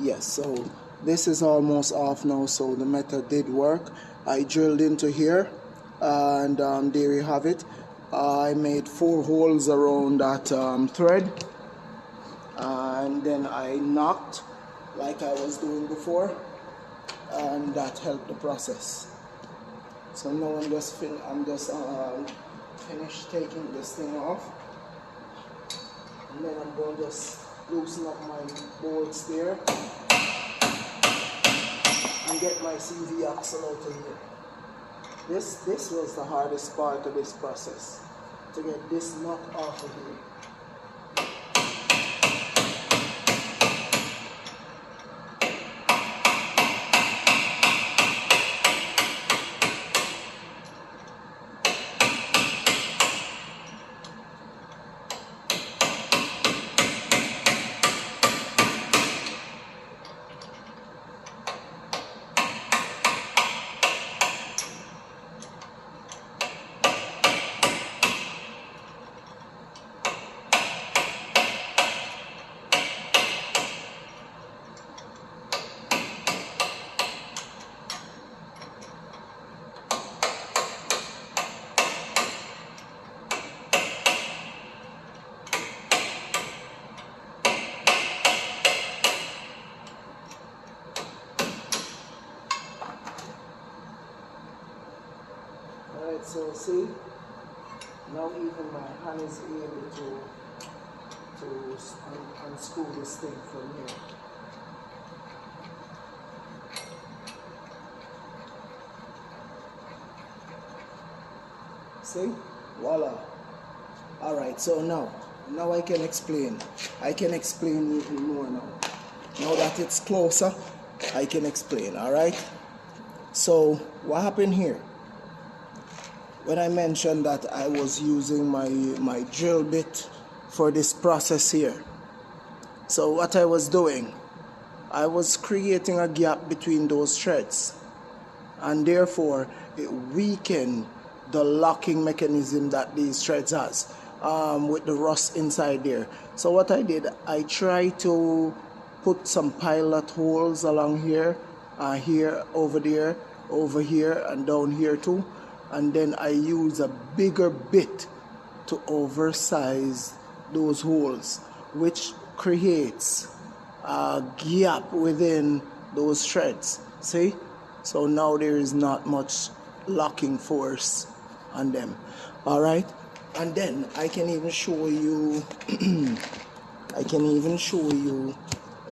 Yes, so this is almost off now, so the method did work. I drilled into here, and there you have it. I made 4 holes around that thread, and then I knocked like I was doing before, and that helped the process. So now I'm just finished taking this thing off, and then I'm going to just loosen up my bolts there and get my CV axle out of here. This was the hardest part of this process, to get this nut off of here. Alright, so see, now even my hand is able to unscrew this thing from here. See? Voila. Alright, so now I can explain. I can explain even more now. Now that it's closer, I can explain, alright? So, what happened here? When I mentioned that I was using my drill bit for this process here. So what I was doing, I was creating a gap between those threads, and therefore it weakened the locking mechanism that these threads has with the rust inside there. So what I did, I tried to put some pilot holes along here, here, over there, over here, and down here too. And then I use a bigger bit to oversize those holes, which creates a gap within those threads. See? So now there is not much locking force on them. Alright? And then I can even show you I can even show you